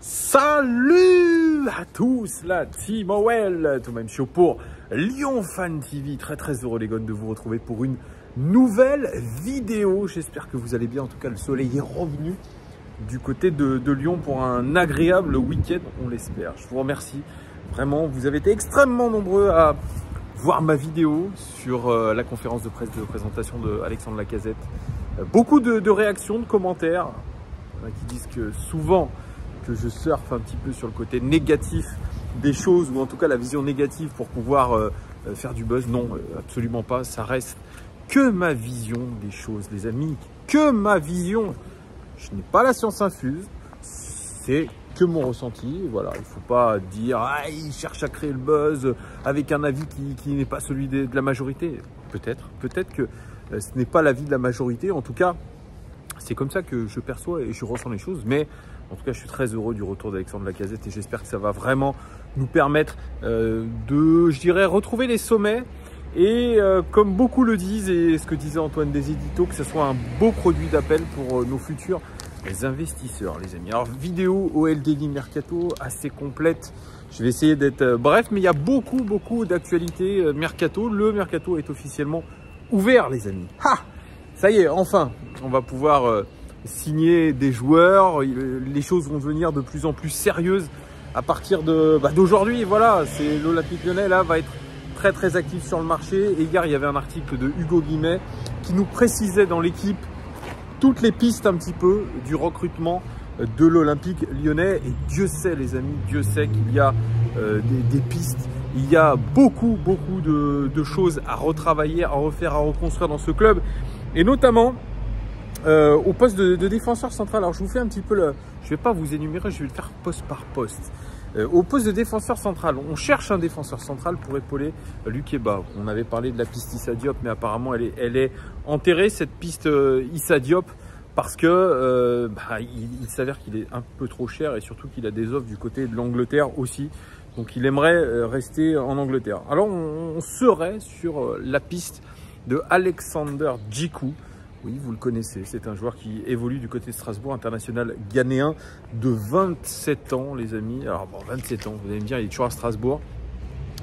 Salut à tous, la team OL, tout même chaud pour Lyon Fan TV. Très heureux les gars de vous retrouver pour une nouvelle vidéo. J'espère que vous allez bien. En tout cas, le soleil est revenu du côté de Lyon pour un agréable week-end, on l'espère. Je vous remercie vraiment. Vous avez été extrêmement nombreux à voir ma vidéo sur la conférence de presse de présentation de Alexandre Lacazette. Beaucoup de réactions, de commentaires qui disent que souvent que je surfe un petit peu sur le côté négatif des choses, ou en tout cas la vision négative pour pouvoir faire du buzz. Non, absolument pas. Ça reste que ma vision des choses, les amis. Que ma vision. Je n'ai pas la science infuse. C'est que mon ressenti. Voilà, il ne faut pas dire ah, il cherche à créer le buzz avec un avis qui n'est pas celui de la majorité. Peut-être que ce n'est pas l'avis de la majorité. En tout cas, c'est comme ça que je perçois et je ressens les choses. Mais en tout cas, je suis très heureux du retour d'Alexandre Lacazette et j'espère que ça va vraiment nous permettre de, je dirais, retrouver les sommets. Et comme beaucoup le disent, et ce que disait Antoine des Éditos, que ce soit un beau produit d'appel pour nos futurs investisseurs, les amis. Alors, vidéo OL Daily Mercato assez complète. Je vais essayer d'être bref, mais il y a beaucoup d'actualités Mercato. Le Mercato est officiellement ouvert, les amis. Ha! Ça y est, enfin, on va pouvoir signer des joueurs. Les choses vont devenir de plus en plus sérieuses à partir d'aujourd'hui. Voilà, c'est l'Olympique Lyonnais là va être très actif sur le marché. Et hier, il y avait un article de Hugo Guimet qui nous précisait dans l'équipe toutes les pistes un petit peu du recrutement de l'Olympique Lyonnais. Et Dieu sait, les amis, Dieu sait qu'il y a des pistes. Il y a beaucoup de choses à retravailler, à refaire, à reconstruire dans ce club. Et notamment au poste de défenseur central. Alors je vous fais un petit peu je ne vais pas vous énumérer, je vais le faire poste par poste. Au poste de défenseur central, on cherche un défenseur central pour épauler Lukeba. On avait parlé de la piste Issa Diop, mais apparemment elle est enterrée, cette piste Issa Diop, parce que il s'avère qu'il est un peu trop cher et surtout qu'il a des offres du côté de l'Angleterre aussi. Donc il aimerait rester en Angleterre. Alors on serait sur la piste de Alexander Djikou. Oui, vous le connaissez, c'est un joueur qui évolue du côté de Strasbourg, international ghanéen de 27 ans, les amis. Alors bon, 27 ans, vous allez me dire, il est toujours à Strasbourg.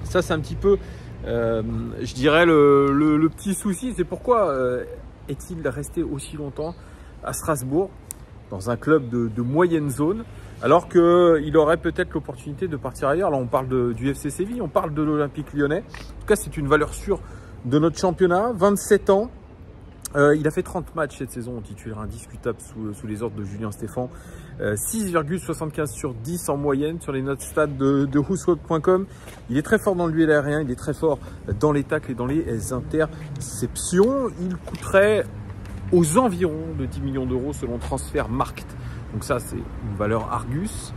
Ça, c'est un petit peu, je dirais, le petit souci. C'est pourquoi est-il resté aussi longtemps à Strasbourg, dans un club de moyenne zone, alors qu'il aurait peut-être l'opportunité de partir ailleurs. Là, on parle du FC Séville, on parle de l'Olympique Lyonnais. En tout cas, c'est une valeur sûre de notre championnat, 27 ans. Il a fait 30 matchs cette saison en titulaire indiscutable sous les ordres de Julien Stéphan. 6,75 sur 10 en moyenne sur les notes stades de Whooswap.com. Il est très fort dans le duel aérien, il est très fort dans les tacles et dans les interceptions. Il coûterait aux environs de 10 millions d'euros selon Transfermarkt. Donc ça, c'est une valeur Argus.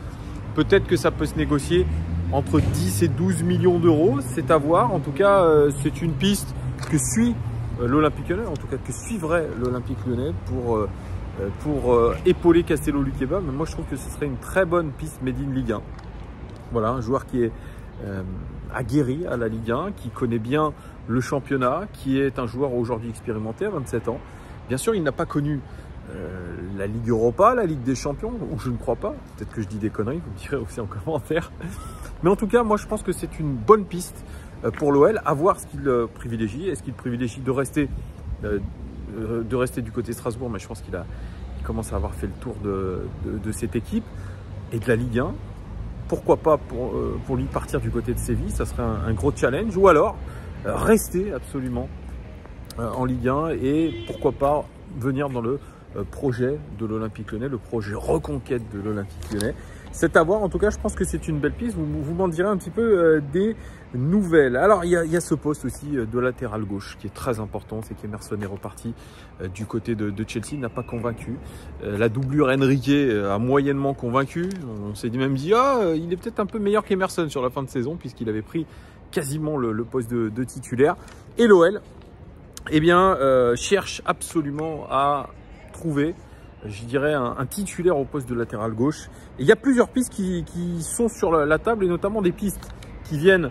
Peut-être que ça peut se négocier entre 10 et 12 millions d'euros. C'est à voir. En tout cas, c'est une piste que suit l'Olympique Lyonnais, en tout cas que suivrait l'Olympique Lyonnais pour épauler Castello Lukeba. Mais moi je trouve que ce serait une très bonne piste made in Ligue 1. Voilà, un joueur qui est aguerri à la Ligue 1, qui connaît bien le championnat, qui est un joueur aujourd'hui expérimenté à 27 ans. Bien sûr, il n'a pas connu la Ligue Europa, la Ligue des Champions, ou je ne crois pas. Peut-être que je dis des conneries, vous me direz aussi en commentaire. Mais en tout cas, moi je pense que c'est une bonne piste pour l'OL, à voir ce qu'il privilégie. Est-ce qu'il privilégie de rester du côté Strasbourg? Mais je pense qu'il commence à avoir fait le tour de cette équipe et de la Ligue 1. Pourquoi pas pour lui partir du côté de Séville? Ça serait un gros challenge. Ou alors rester absolument en Ligue 1 et pourquoi pas venir dans le projet de l'Olympique Lyonnais, le projet reconquête de l'Olympique Lyonnais. C'est à voir. En tout cas, je pense que c'est une belle piste. Vous m'en direz un petit peu des nouvelles. Alors, il y a ce poste aussi de latéral gauche qui est très important. C'est qu'Emerson est reparti du côté de Chelsea. Il n'a pas convaincu. La doublure Henrique a moyennement convaincu. On s'est même dit, il est peut-être un peu meilleur qu'Emerson sur la fin de saison puisqu'il avait pris quasiment le poste de titulaire. Et l'OL, eh bien, cherche absolument à trouver, je dirais, un titulaire au poste de latéral gauche. Et il y a plusieurs pistes qui sont sur la table, et notamment des pistes qui viennent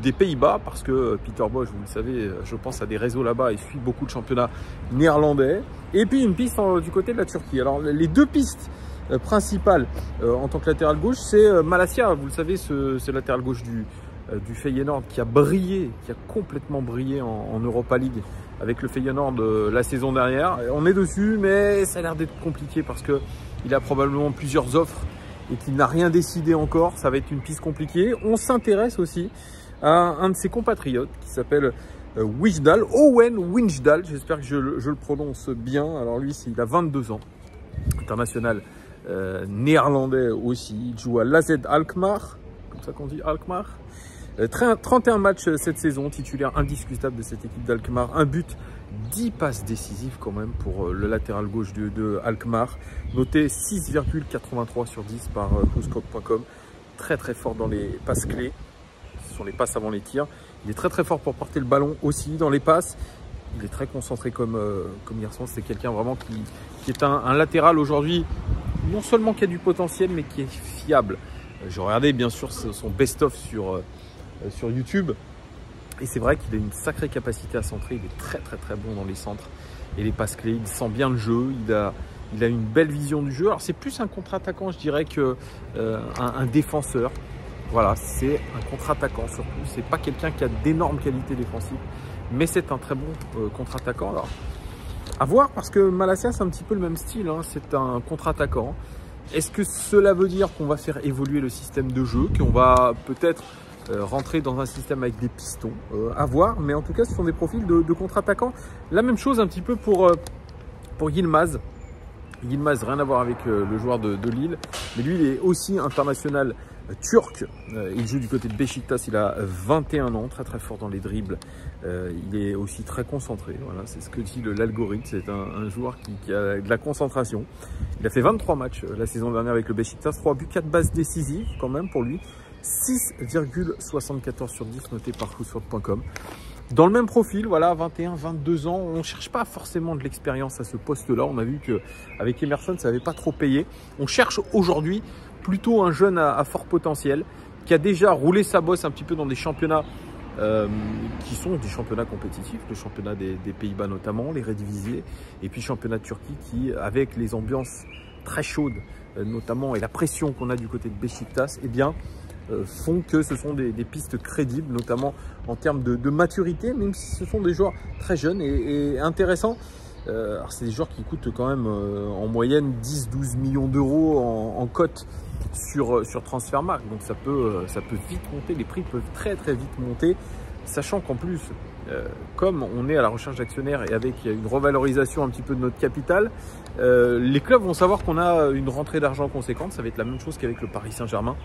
des Pays-Bas, parce que Peter Bosz, vous le savez, je pense à des réseaux là-bas, il suit beaucoup de championnats néerlandais. Et puis une piste du côté de la Turquie. Alors les deux pistes principal en tant que latéral gauche, c'est Malacia. Vous le savez, ce latéral gauche du Feyenoord qui a brillé, qui a complètement brillé en Europa League avec le Feyenoord la saison dernière. On est dessus, mais ça a l'air d'être compliqué parce qu'il a probablement plusieurs offres et qu'il n'a rien décidé encore. Ça va être une piste compliquée. On s'intéresse aussi à un de ses compatriotes qui s'appelle Wijndal, Owen Wijndal, j'espère que je le prononce bien. Alors lui, il a 22 ans, international néerlandais aussi. Il joue à l'AZ Alkmaar, comme ça qu'on dit Alkmaar. 31 matchs cette saison, titulaire indiscutable de cette équipe d'Alkmaar. Un but, 10 passes décisives quand même pour le latéral gauche de Alkmaar. Noté 6,83 sur 10 par Pluscode.com. Très très fort dans les passes clés. Ce sont les passes avant les tirs. Il est très très fort pour porter le ballon aussi dans les passes. Il est très concentré comme garçon. C'est quelqu'un vraiment qui est un latéral aujourd'hui, non seulement qui a du potentiel, mais qui est fiable. J'ai regardé bien sûr son best-of sur YouTube. Et c'est vrai qu'il a une sacrée capacité à centrer. Il est très très très bon dans les centres et les passes clés. Il sent bien le jeu. Il a une belle vision du jeu. Alors c'est plus un contre-attaquant, je dirais, qu'un défenseur. Voilà, c'est un contre-attaquant surtout. C'est pas quelqu'un qui a d'énormes qualités défensives, mais c'est un très bon contre-attaquant. Alors, à voir, parce que Malacia, c'est un petit peu le même style. Hein. C'est un contre-attaquant. Est-ce que cela veut dire qu'on va faire évoluer le système de jeu, qu'on va peut-être rentrer dans un système avec des pistons? À voir, mais en tout cas, ce sont des profils de contre-attaquants. La même chose un petit peu pour Yilmaz. Yilmaz, rien à voir avec le joueur de Lille, mais lui, il est aussi international turc. Il joue du côté de Beşiktaş, il a 21 ans, très très fort dans les dribbles. Il est aussi très concentré, voilà, c'est ce que dit l'algorithme. C'est un joueur qui a de la concentration. Il a fait 23 matchs la saison dernière avec le Beşiktaş, 3 buts, 4 passes décisives quand même pour lui. 6,74 sur 10 noté par Footsport.com. Dans le même profil, voilà, 21, 22 ans, on ne cherche pas forcément de l'expérience à ce poste-là. On a vu qu'avec Emerson, ça n'avait pas trop payé. On cherche aujourd'hui plutôt un jeune à fort potentiel qui a déjà roulé sa bosse un petit peu dans des championnats qui sont des championnats compétitifs, le championnat des Pays-Bas notamment, les Eredivisie, et puis championnat de Turquie qui, avec les ambiances très chaudes notamment et la pression qu'on a du côté de Beşiktaş, eh bien, font que ce sont des pistes crédibles, notamment en termes de maturité, même si ce sont des joueurs très jeunes et intéressants. Alors c'est des joueurs qui coûtent quand même en moyenne 10-12 millions d'euros en cote sur Transfermarkt, donc ça peut vite monter, les prix peuvent très très vite monter, sachant qu'en plus, comme on est à la recherche d'actionnaires et avec une revalorisation un petit peu de notre capital, les clubs vont savoir qu'on a une rentrée d'argent conséquente. Ça va être la même chose qu'avec le Paris Saint-Germain.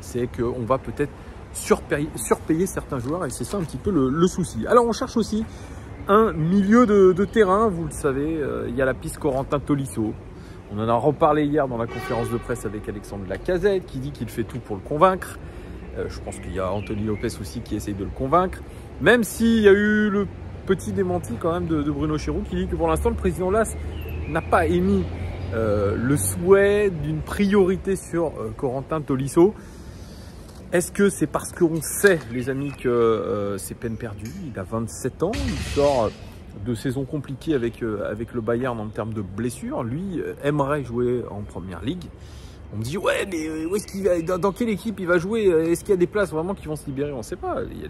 C'est qu'on va peut-être surpayer certains joueurs et c'est ça un petit peu le souci. Alors on cherche aussi un milieu de terrain, vous le savez, il y a la piste Corentin Tolisso. On en a reparlé hier dans la conférence de presse avec Alexandre Lacazette qui dit qu'il fait tout pour le convaincre. Je pense qu'il y a Anthony Lopez aussi qui essaye de le convaincre, même s'il y a eu le petit démenti quand même de Bruno Chéroux qui dit que pour l'instant le président Las n'a pas émis le souhait d'une priorité sur Corentin Tolisso. Est-ce que c'est parce qu'on sait, les amis, que c'est peine perdue? Il a 27 ans, il sort de saisons compliquées avec le Bayern en termes de blessures. Lui aimerait jouer en Première Ligue. On me dit, ouais, mais où est-ce qu'il va, dans quelle équipe il va jouer? Est-ce qu'il y a des places vraiment qui vont se libérer? On ne sait pas. Il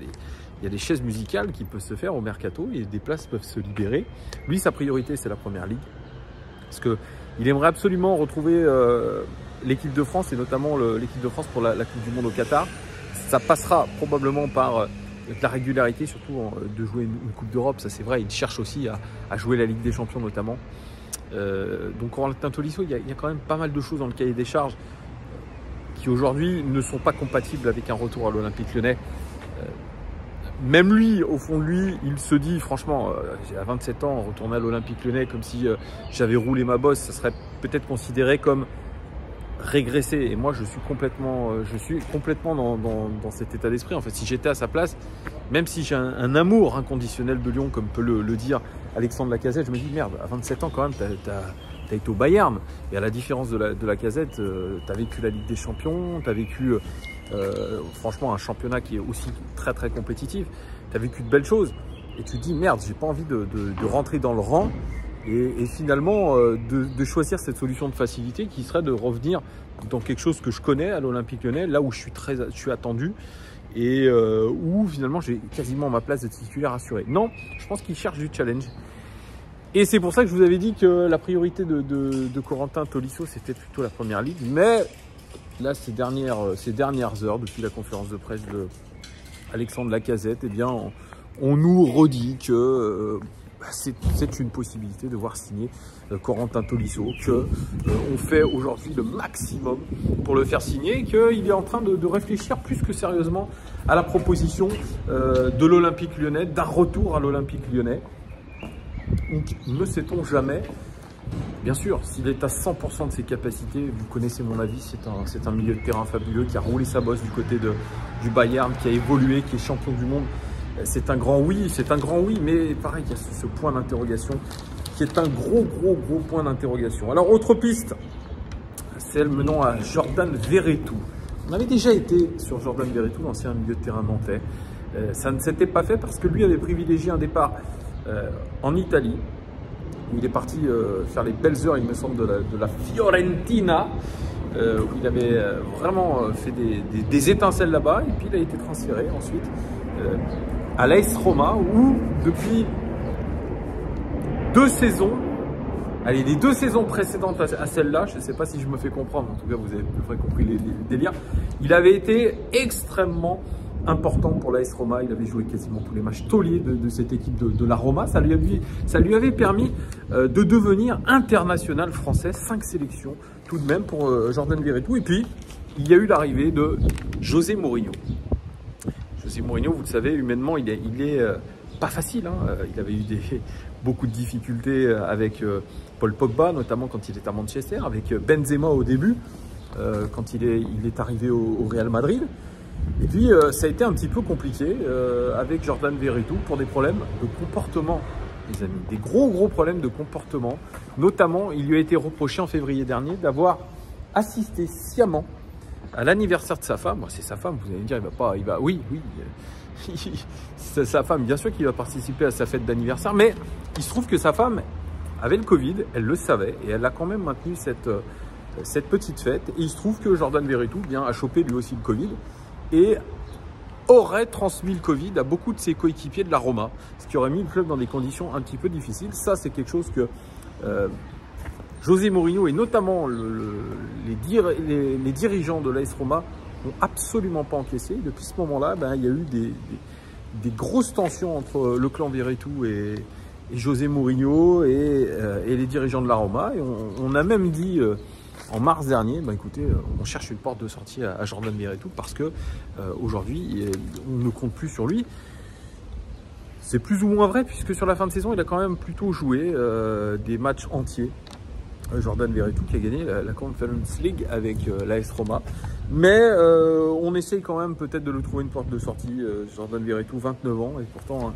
y a des chaises musicales qui peuvent se faire au mercato et des places peuvent se libérer. Lui, sa priorité, c'est la Première Ligue. Parce qu'il aimerait absolument retrouver l'équipe de France et notamment l'équipe de France pour la Coupe du Monde au Qatar. Ça passera probablement par de la régularité, surtout de jouer une Coupe d'Europe. Ça, c'est vrai. Il cherche aussi à jouer la Ligue des Champions notamment. Donc Corentin Tolisso, il y a quand même pas mal de choses dans le cahier des charges qui aujourd'hui ne sont pas compatibles avec un retour à l'Olympique Lyonnais. Même lui, au fond de lui, il se dit franchement, j'ai à 27 ans, retourner à l'Olympique Lyonnais comme si j'avais roulé ma bosse, ça serait peut-être considéré comme régresser. Et moi, je suis complètement dans cet état d'esprit. En fait, si j'étais à sa place, même si j'ai un amour inconditionnel de Lyon, comme peut le dire Alexandre Lacazette, je me dis merde, à 27 ans quand même, t'as été au Bayern. Et à la différence de Lacazette, t'as vécu la Ligue des Champions, t'as vécu franchement un championnat qui est aussi très très compétitif. T'as vécu de belles choses. Et tu te dis merde, j'ai pas envie de rentrer dans le rang Et finalement, de choisir cette solution de facilité qui serait de revenir dans quelque chose que je connais à l'Olympique Lyonnais, là où je suis attendu et où finalement j'ai quasiment ma place de titulaire assurée. Non, je pense qu'il cherche du challenge. Et c'est pour ça que je vous avais dit que la priorité de Corentin Tolisso, c'était plutôt la première ligue. Mais là, ces dernières heures, depuis la conférence de presse de Alexandre Lacazette, eh bien, on nous redit que c'est une possibilité de voir signer Corentin Tolisso, qu'on fait aujourd'hui le maximum pour le faire signer, qu'il est en train de réfléchir plus que sérieusement à la proposition de l'Olympique Lyonnais, d'un retour à l'Olympique Lyonnais. Donc, ne sait-on jamais. Bien sûr, s'il est à 100% de ses capacités, vous connaissez mon avis, c'est un milieu de terrain fabuleux qui a roulé sa bosse du côté du Bayern, qui a évolué, qui est champion du monde. C'est un grand oui, mais pareil, il y a ce point d'interrogation qui est un gros point d'interrogation. Alors, autre piste, celle menant à Jordan Verretou. On avait déjà été sur Jordan Verretou, l'ancien milieu de terrain nantais. Ça ne s'était pas fait parce que lui avait privilégié un départ en Italie, où il est parti faire les belles heures, il me semble, de la Fiorentina, où il avait vraiment fait des étincelles là-bas, et puis il a été transféré ensuite à l'AS Roma, où depuis 2 saisons, allez, les 2 saisons précédentes à celle-là, je ne sais pas si je me fais comprendre, en tout cas vous avez à peu près compris les délires, il avait été extrêmement important pour l'AS Roma. Il avait joué quasiment tous les matchs tauliers de cette équipe de la Roma. Ça lui avait permis de devenir international français, 5 sélections tout de même pour Jordan Verretou. Et puis, il y a eu l'arrivée de José Mourinho. José Mourinho, vous le savez, humainement, il est pas facile. Hein. Il avait eu beaucoup de difficultés avec Paul Pogba, notamment quand il était à Manchester, avec Benzema au début, quand il est arrivé au Real Madrid. Et puis, ça a été un petit peu compliqué avec Jordan Verretou pour des problèmes de comportement, les amis. Des gros problèmes de comportement. Notamment, il lui a été reproché en février dernier d'avoir assisté sciemment à l'anniversaire de sa femme. C'est sa femme, vous allez me dire, oui. C'est sa femme, bien sûr qu'il va participer à sa fête d'anniversaire. Mais il se trouve que sa femme avait le Covid, elle le savait. Et elle a quand même maintenu cette petite fête. Et il se trouve que Jordan Verretou a chopé lui aussi le Covid. Et aurait transmis le Covid à beaucoup de ses coéquipiers de la Roma, ce qui aurait mis le club dans des conditions un petit peu difficiles. Ça, c'est quelque chose que José Mourinho et notamment les dirigeants de l'AS Roma n'ont absolument pas encaissé. Depuis ce moment-là, il y a eu des grosses tensions entre le clan Verretou et José Mourinho et les dirigeants de la Roma. Et on a même dit en mars dernier, écoutez, on cherche une porte de sortie à Jordan Verretou parce que aujourd'hui, on ne compte plus sur lui. C'est plus ou moins vrai puisque sur la fin de saison, il a quand même plutôt joué des matchs entiers. Jordan Verretou qui a gagné la Conference League avec l'AS Roma. Mais on essaye quand même peut-être de le trouver une porte de sortie. Jordan Verretou, 29 ans, et pourtant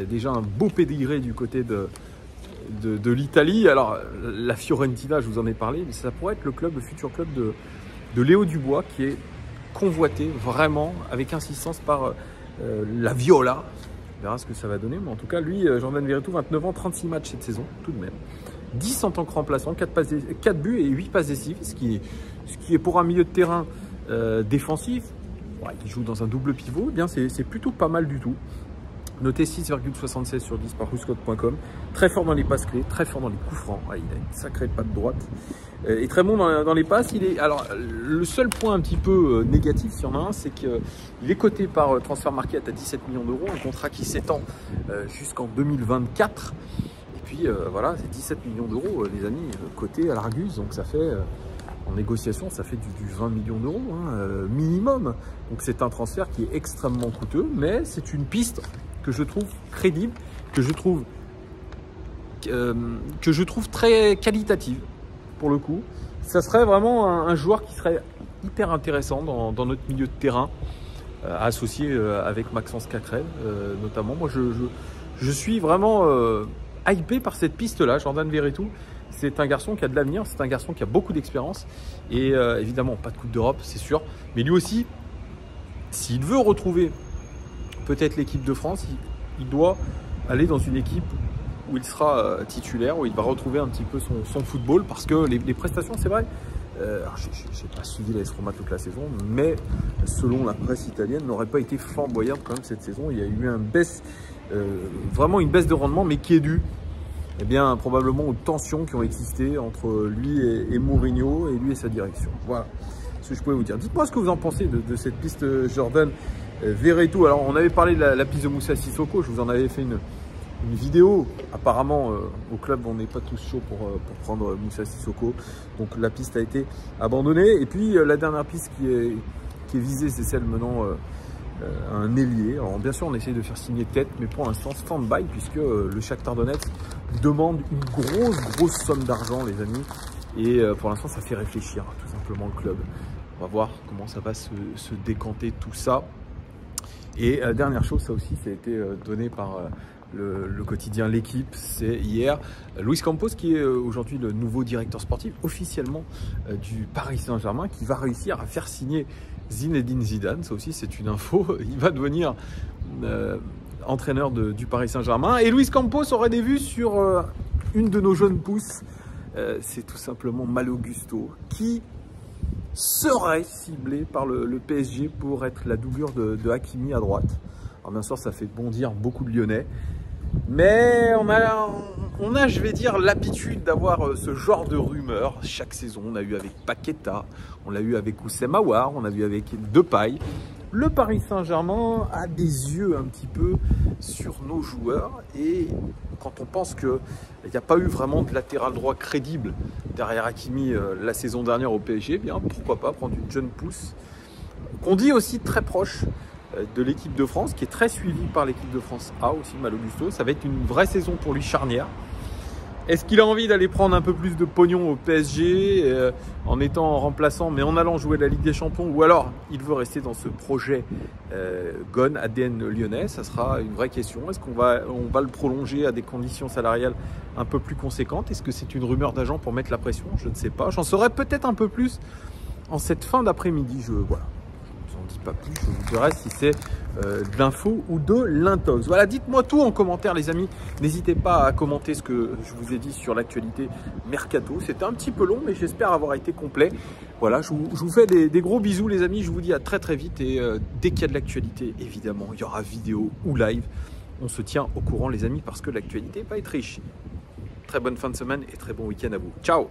déjà un beau pédigré du côté de l'Italie. Alors la Fiorentina, je vous en ai parlé, mais ça pourrait être le futur club de Léo Dubois qui est convoité vraiment avec insistance par la Viola. On verra ce que ça va donner, mais en tout cas lui, Jordan Verretou, 29 ans, 36 matchs cette saison tout de même. 10 en tant que remplaçant, 4 buts et 8 passes décisives, ce qui est pour un milieu de terrain défensif, qui joue dans un double pivot, c'est plutôt pas mal du tout. Noté 6,76 sur 10 par Whoscout.com. Très fort dans les passes clés, très fort dans les coups francs. Il a une sacrée patte droite. Et très bon dans les passes. Alors, le seul point un petit peu négatif, s'il y en a un, c'est qu'il est coté par Transfer Market à 17 millions d'euros. Un contrat qui s'étend jusqu'en 2024. Et puis, voilà, c'est 17 millions d'euros, les amis, coté à l'Argus. Donc, ça fait... en négociation, ça fait du 20 millions d'euros minimum. Donc c'est un transfert qui est extrêmement coûteux, mais c'est une piste que je trouve crédible, que je trouve très qualitative pour le coup. Ça serait vraiment un joueur qui serait hyper intéressant dans notre milieu de terrain, associé avec Maxence Cacrel notamment. Moi je suis vraiment hypé par cette piste-là, Jordan Verretou. C'est un garçon qui a de l'avenir, c'est un garçon qui a beaucoup d'expérience et évidemment pas de Coupe d'Europe, c'est sûr. Mais lui aussi, s'il veut retrouver peut-être l'équipe de France, il doit aller dans une équipe où il sera titulaire, où il va retrouver un petit peu son football, parce que les prestations, c'est vrai, alors je n'ai pas suivi l'AS Roma toute la saison, mais selon la presse italienne, n'aurait pas été flamboyante quand même cette saison. Il y a eu vraiment une baisse de rendement, mais qui est due probablement aux tensions qui ont existé entre lui et Mourinho, et lui et sa direction. Voilà ce que je pouvais vous dire. Dites-moi ce que vous en pensez de cette piste Jordan Verretou. Alors, on avait parlé de la piste de Moussa Sissoko, je vous en avais fait une vidéo. Apparemment, au club, on n'est pas tous chauds pour prendre Moussa Sissoko. Donc, la piste a été abandonnée. Et puis, la dernière piste qui est visée, c'est celle menant à un ailier. Alors, bien sûr, on essaye de faire signer tête, mais pour l'instant, stand-by, puisque le Shakhtar Donetsk demande une grosse somme d'argent, les amis. Et pour l'instant, ça fait réfléchir tout simplement le club. On va voir comment ça va se décanter tout ça. Et dernière chose, ça aussi, ça a été donné par le quotidien L'Équipe, c'est hier. Luis Campos, qui est aujourd'hui le nouveau directeur sportif officiellement du Paris Saint-Germain, qui va réussir à faire signer Zinedine Zidane. Ça aussi, c'est une info. Il va devenir entraîneur du Paris Saint-Germain. Et Luis Campos aurait des vues sur une de nos jeunes pousses. C'est tout simplement Malo Gusto, qui serait ciblé par le PSG pour être la doublure de Hakimi à droite. Alors bien sûr, ça fait bondir beaucoup de Lyonnais, mais on a, je vais dire, l'habitude d'avoir ce genre de rumeurs chaque saison. On a eu avec Paqueta, on l'a eu avec Oussem Aouar, on a vu avec Depay. Le Paris Saint-Germain a des yeux un petit peu sur nos joueurs, et quand on pense qu'il n'y a pas eu vraiment de latéral droit crédible derrière Hakimi la saison dernière au PSG, bien pourquoi pas prendre une jeune pousse qu'on dit aussi très proche de l'équipe de France, qui est très suivie par l'équipe de France A aussi, Malo Gusto. Ça va être une vraie saison pour lui, charnière. Est-ce qu'il a envie d'aller prendre un peu plus de pognon au PSG en étant remplaçant, mais en allant jouer la Ligue des Champions, ou alors il veut rester dans ce projet GON, ADN lyonnais? Ça sera une vraie question. Est-ce qu'on va le prolonger à des conditions salariales un peu plus conséquentes? Est-ce que c'est une rumeur d'agent pour mettre la pression? Je ne sais pas. J'en saurai peut-être un peu plus en cette fin d'après-midi. Voilà. Je n'en dis pas plus, je vous dirai si c'est de l'info ou de l'intox. Voilà, dites-moi tout en commentaire, les amis. N'hésitez pas à commenter ce que je vous ai dit sur l'actualité Mercato. C'était un petit peu long, mais j'espère avoir été complet. Voilà, je vous fais des gros bisous, les amis. Je vous dis à très très vite, et dès qu'il y a de l'actualité, évidemment, il y aura vidéo ou live. On se tient au courant, les amis, parce que l'actualité va être riche. Très bonne fin de semaine et très bon week-end à vous. Ciao!